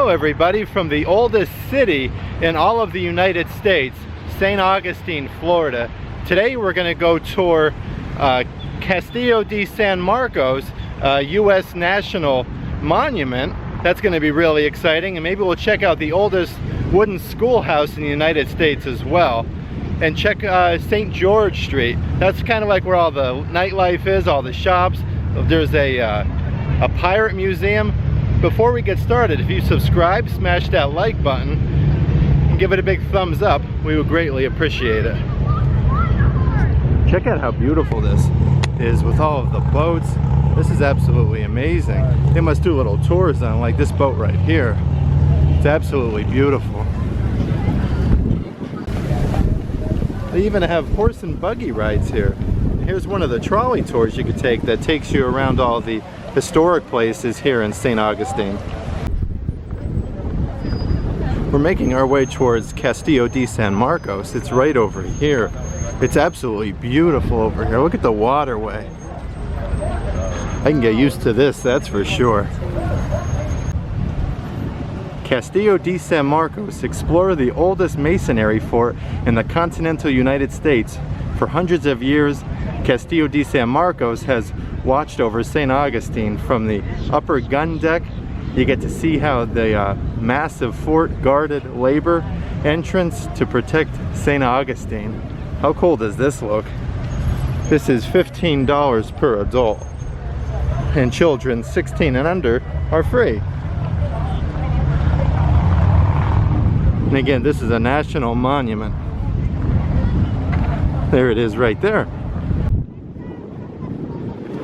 Hello everybody from the oldest city in all of the United States, St. Augustine, Florida. Today we're going to go tour Castillo de San Marcos, U.S. National Monument. That's going to be really exciting, and maybe we'll check out the oldest wooden schoolhouse in the United States as well. And check St. George Street. That's kind of like where all the nightlife is, all the shops. There's a pirate museum. Before we get started, if you subscribe, smash that like button and give it a big thumbs up. We would greatly appreciate it. Check out how beautiful this is with all of the boats. This is absolutely amazing. They must do little tours on like this boat right here. It's absolutely beautiful. They even have horse and buggy rides here. Here's one of the trolley tours you could take that takes you around all the historic places here in St. Augustine. We're making our way towards Castillo de San Marcos. It's right over here. It's absolutely beautiful over here. Look at the waterway. I can get used to this, that's for sure. Castillo de San Marcos explored the oldest masonry fort in the continental United States. For hundreds of years, Castillo de San Marcos has watched over St. Augustine from the upper gun deck. You get to see how the massive fort guarded labor entrance to protect St. Augustine. How cool does this look? This is $15 per adult, and children 16 and under are free. And again, this is a national monument. There it is right there.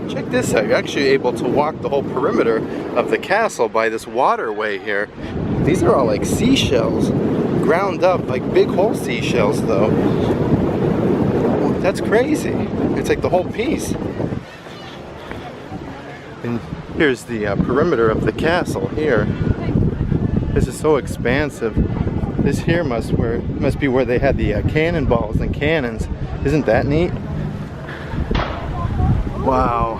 Check this out, you're actually able to walk the whole perimeter of the castle by this waterway here. These are all like seashells, ground up, like big whole seashells though. That's crazy. It's like the whole piece. And here's the perimeter of the castle here. This is so expansive. This here must be where they had the cannonballs and cannons. Isn't that neat? Wow,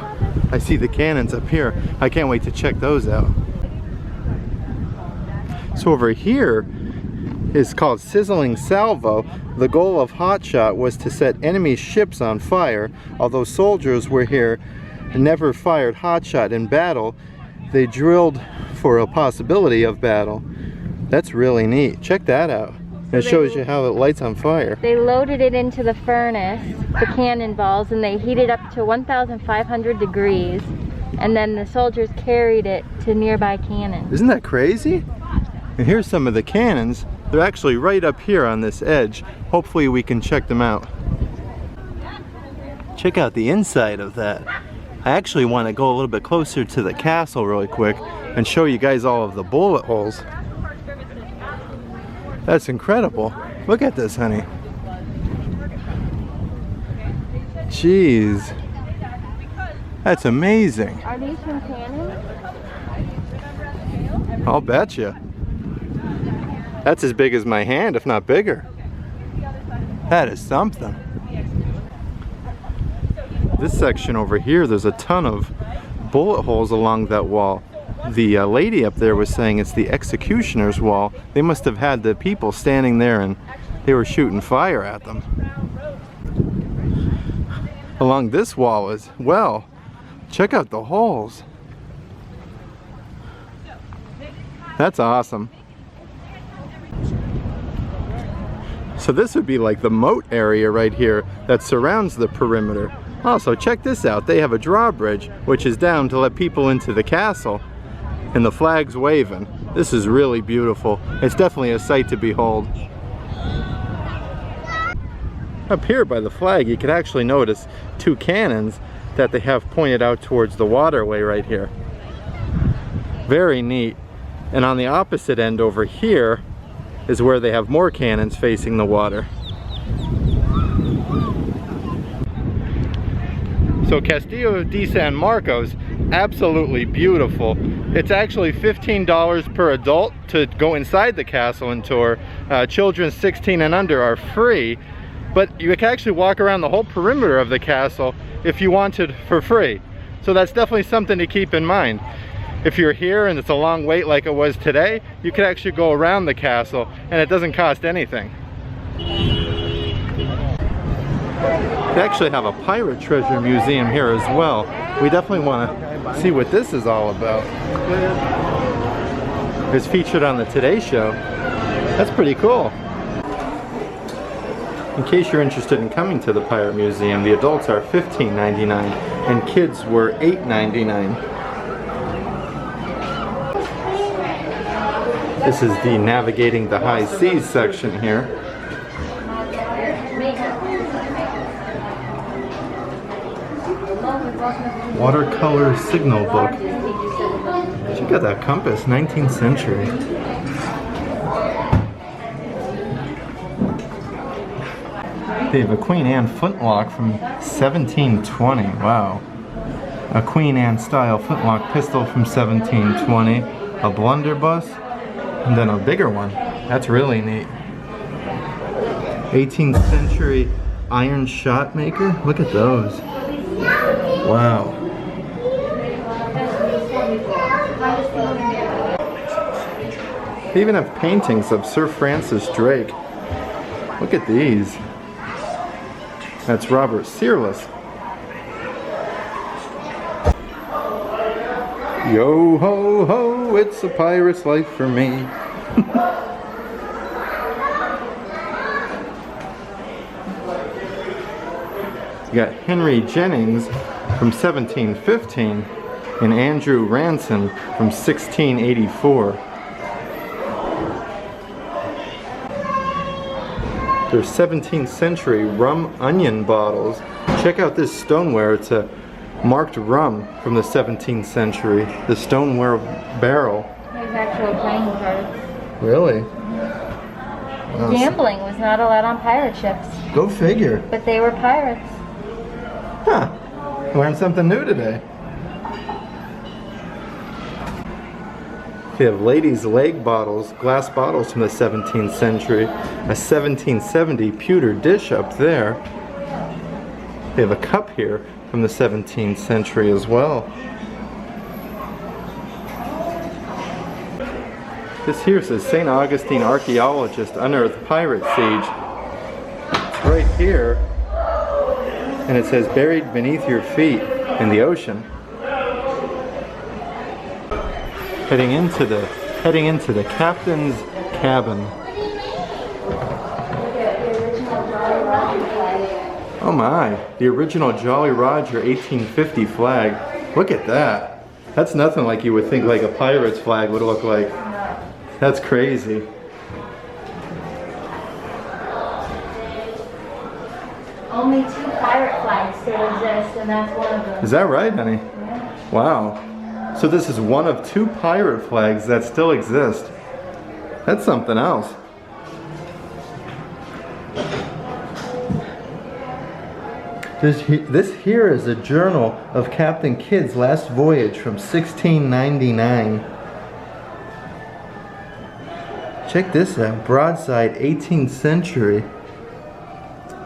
I see the cannons up here. I can't wait to check those out. So over here is called Sizzling Salvo. The goal of Hotshot was to set enemy ships on fire. Although soldiers were here and never fired Hotshot in battle, they drilled for a possibility of battle. That's really neat. Check that out. It shows you how it lights on fire. They loaded it into the furnace, the cannonballs, and they heated up to 1,500 degrees. And then the soldiers carried it to nearby cannons. Isn't that crazy? And here's some of the cannons. They're actually right up here on this edge. Hopefully we can check them out. Check out the inside of that. I actually want to go a little bit closer to the castle really quick and show you guys all of the bullet holes. That's incredible. Look at this, honey. Jeez. That's amazing. Are these from cannons? I'll bet you. That's as big as my hand, if not bigger. That is something. This section over here, there's a ton of bullet holes along that wall. The lady up there was saying it's the executioner's wall. They must have had the people standing there and they were shooting fire at them. Along this wall as well. Check out the holes. That's awesome. So this would be like the moat area right here that surrounds the perimeter. Also, check this out. They have a drawbridge which is down to let people into the castle. And the flag's waving. This is really beautiful. It's definitely a sight to behold. Up here by the flag, you can actually notice two cannons that they have pointed out towards the waterway right here. Very neat. And on the opposite end over here is where they have more cannons facing the water. So Castillo de San Marcos, absolutely beautiful. It's actually $15 per adult to go inside the castle and tour. Children 16 and under are free, but you can actually walk around the whole perimeter of the castle if you wanted for free. So that's definitely something to keep in mind. if you're here and it's a long wait like it was today, you could actually go around the castle and it doesn't cost anything. They actually have a pirate treasure museum here as well. We definitely want to see what this is all about. It's featured on the Today Show. That's pretty cool. In case you're interested in coming to the Pirate Museum, the adults are $15.99 and kids were $8.99. This is the Navigating the High Seas section here. Watercolor signal book. Check out that compass, 19th century. They have a Queen Anne flintlock from 1720. Wow. A Queen Anne style flintlock pistol from 1720. A blunderbuss. And then a bigger one. That's really neat. 18th century iron shot maker. Look at those. Wow. They even have paintings of Sir Francis Drake. Look at these. That's Robert Searles. Yo ho ho, it's a pirate's life for me. You got Henry Jennings from 1715 and Andrew Ransom from 1684. They're 17th century rum onion bottles. Check out this stoneware. It's a marked rum from the 17th century. The stoneware barrel. There's actual playing cards. Really? Wow. Gambling was not allowed on pirate ships. Go figure. But they were pirates. Huh. Learned something new today. We have ladies' leg bottles, glass bottles from the 17th century. A 1770 pewter dish up there. We have a cup here from the 17th century as well. This here says St. Augustine archaeologist unearthed pirate siege. It's right here. And it says buried beneath your feet in the ocean. Heading into the captain's cabin. Oh my, the original Jolly Roger 1850 flag. Look at that. That's nothing like you would think like a pirate's flag would look like. That's crazy. Only 2 pirate flags still exist, and that's one of them. Is that right, honey? Yeah. Wow. So this is one of 2 pirate flags that still exist. That's something else. This here is a journal of Captain Kidd's last voyage from 1699. Check this out, broadside 18th century.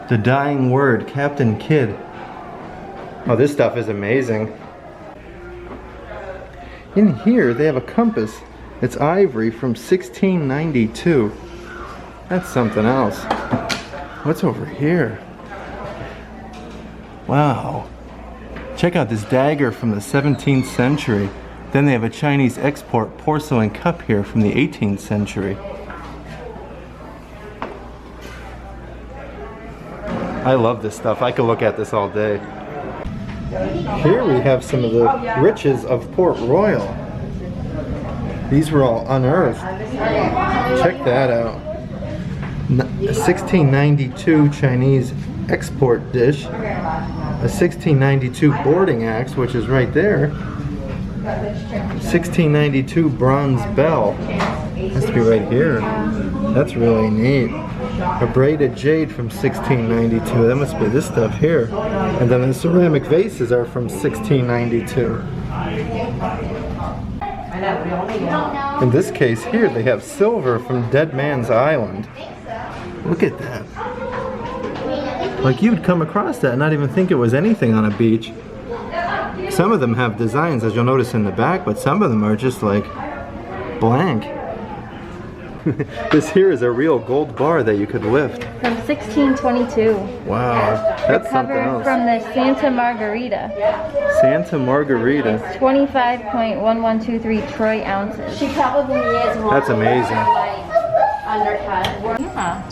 The Dying Word, Captain Kidd. Oh, this stuff is amazing. In here they have a compass. It's ivory from 1692. That's something else. What's over here? Wow. Check out this dagger from the 17th century. Then they have a Chinese export porcelain cup here from the 18th century. I love this stuff. I could look at this all day. Here we have some of the riches of Port Royal. These were all unearthed. Check that out. 1692 Chinese export dish. A 1692 boarding axe, which is right there. 1692 bronze bell. Has to be right here. That's really neat. A braided jade from 1692. That must be this stuff here. And then the ceramic vases are from 1692. In this case here, they have silver from Dead Man's Island. Look at that. Like you'd come across that and not even think it was anything on a beach. some of them have designs, as you'll notice in the back, but some of them are just like blank. This here is a real gold bar that you could lift. From 1622. Wow, that's something Recovered else. from the Santa Margarita. Santa Margarita. It's 25.1123 troy ounces. She probably is one. That's amazing. Undercut. Yeah.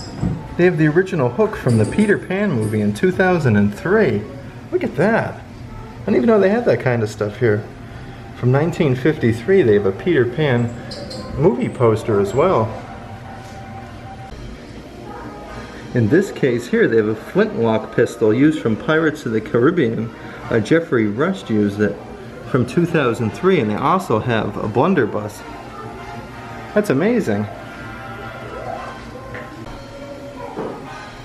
They have the original hook from the Peter Pan movie in 2003. Look at that. I didn't even know they had that kind of stuff here. From 1953, they have a Peter Pan movie poster as well. In this case here, they have a flintlock pistol used from Pirates of the Caribbean. Jeffrey Rush used it from 2003, and they also have a blunderbuss. That's amazing.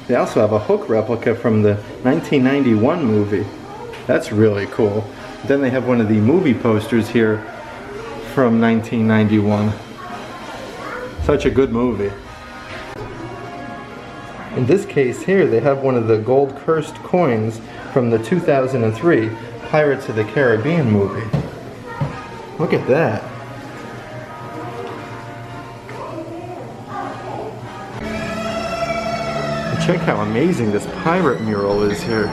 They also have a hook replica from the 1991 movie. That's really cool. Then they have one of the movie posters here from 1991. Such a good movie. In this case here, they have one of the gold cursed coins from the 2003 Pirates of the Caribbean movie. Look at that. And check how amazing this pirate mural is here.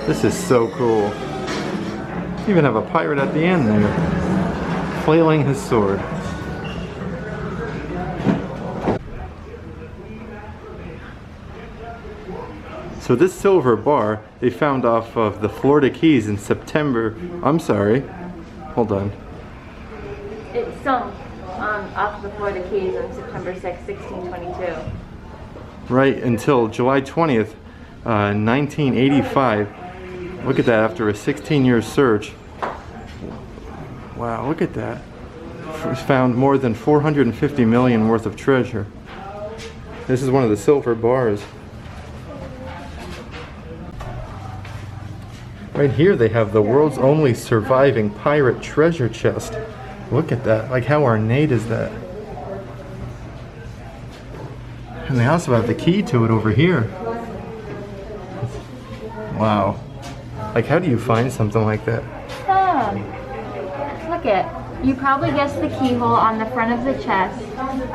This is so cool. You even have a pirate at the end there, flailing his sword. So this silver bar they found off of the Florida Keys in September. I'm sorry. Hold on. It sunk off the Florida Keys on September 6, 1622. Right until July 20th, 1985. Look at that, after a 16-year search. Wow, look at that. Found more than 450 million worth of treasure. This is one of the silver bars. Right here they have the world's only surviving pirate treasure chest. Look at that, like how ornate is that? And they also have the key to it over here. Wow. Like how do you find something like that? Look it. You probably guessed the keyhole on the front of the chest.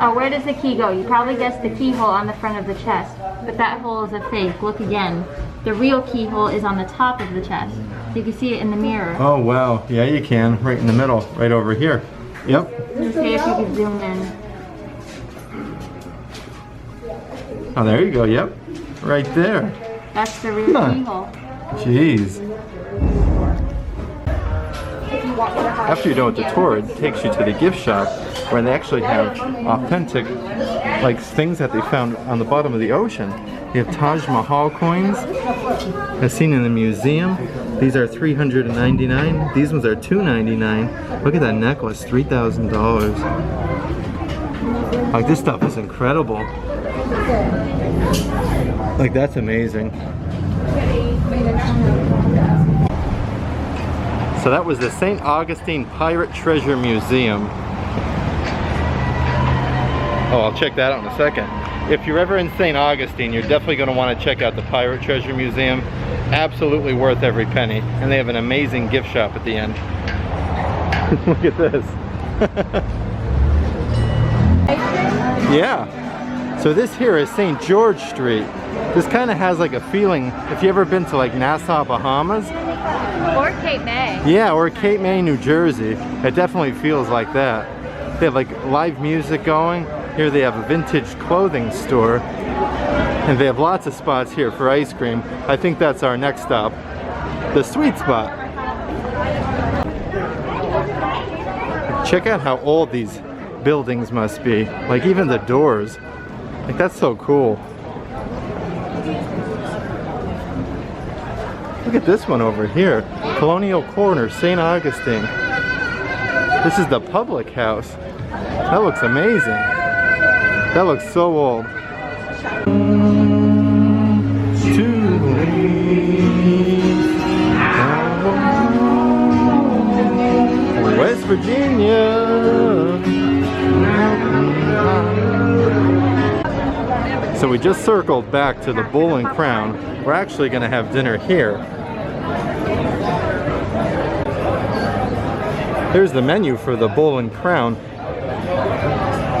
Oh, where does the key go? You probably guessed the keyhole on the front of the chest. But that hole is a fake. Look again. The real keyhole is on the top of the chest. You can see it in the mirror. Oh wow, yeah you can. Right in the middle, right over here. Yep. Let's see if you can zoom in. Oh, there you go, yep. Right there. That's the real keyhole. Jeez. After you're done with the tour, it takes you to the gift shop where they actually have authentic like things that they found on the bottom of the ocean. You have Taj Mahal coins, as seen in the museum. These are $399. These ones are $299. Look at that necklace, $3,000. Like this stuff is incredible. Like that's amazing. So that was the St. Augustine Pirate Treasure Museum. Oh, I'll check that out in a second. If you're ever in St. Augustine, you're definitely going to want to check out the Pirate Treasure Museum. Absolutely worth every penny. And they have an amazing gift shop at the end. Look at this. Yeah. So this here is St. George Street. This kind of has like a feeling, if you ever been to like Nassau, Bahamas. Or Cape May. Yeah, or Cape May, New Jersey. It definitely feels like that. They have like live music going. Here they have a vintage clothing store. And they have lots of spots here for ice cream. I think that's our next stop. The sweet spot. Check out how old these buildings must be. Like even the doors. Like that's so cool. Look at this one over here. Colonial Corner, St. Augustine. This is the public house. That looks amazing. That looks so old. West Virginia. So we just circled back to the Bull and Crown. We're actually going to have dinner here. Here's the menu for the Bull and Crown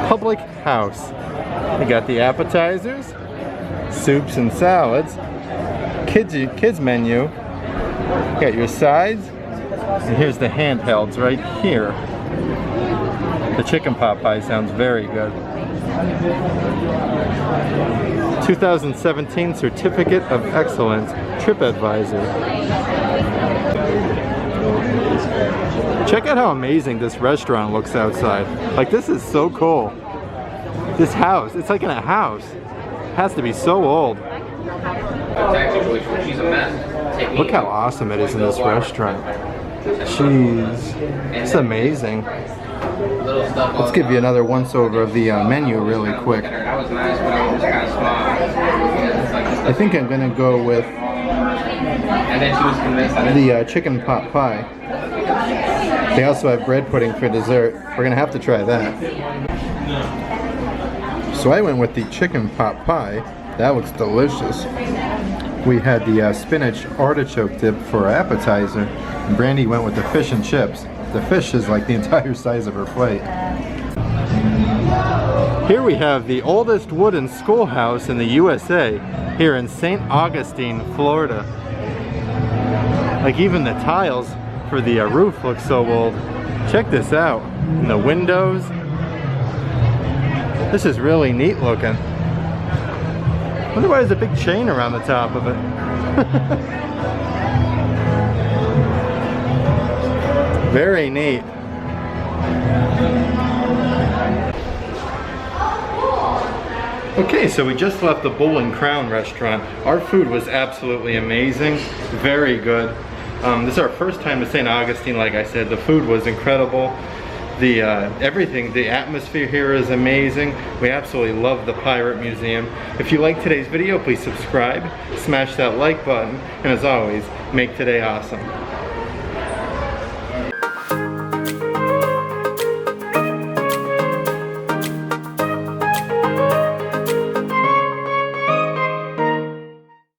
Public House. You got the appetizers, soups and salads, kids menu. You got your sides, and here's the handhelds right here. The chicken pot pie sounds very good. 2017 Certificate of Excellence TripAdvisor. Check out how amazing this restaurant looks outside. Like, this is so cool. This house, it's like in a house. It has to be so old. Look how awesome it is in this restaurant. Jeez, it's amazing. Let's give you another once over of the menu really quick. I think I'm gonna go with the chicken pot pie. They also have bread pudding for dessert. We're gonna have to try that. So I went with the chicken pot pie. That looks delicious. We had the spinach artichoke dip for our appetizer, and Brandy went with the fish and chips. The fish is like the entire size of her plate. Here we have the oldest wooden schoolhouse in the USA, here in St. Augustine, Florida. Like, even the tiles for the roof look so old. Check this out. And the windows. This is really neat looking. I wonder why there's a big chain around the top of it. Very neat. Okay, so we just left the Bull and Crown restaurant. Our food was absolutely amazing, very good. This is our first time to St. Augustine, like I said. The food was incredible. The everything, the atmosphere here is amazing. We absolutely love the Pirate Museum. If you like today's video, please subscribe, smash that like button, and as always, make today awesome.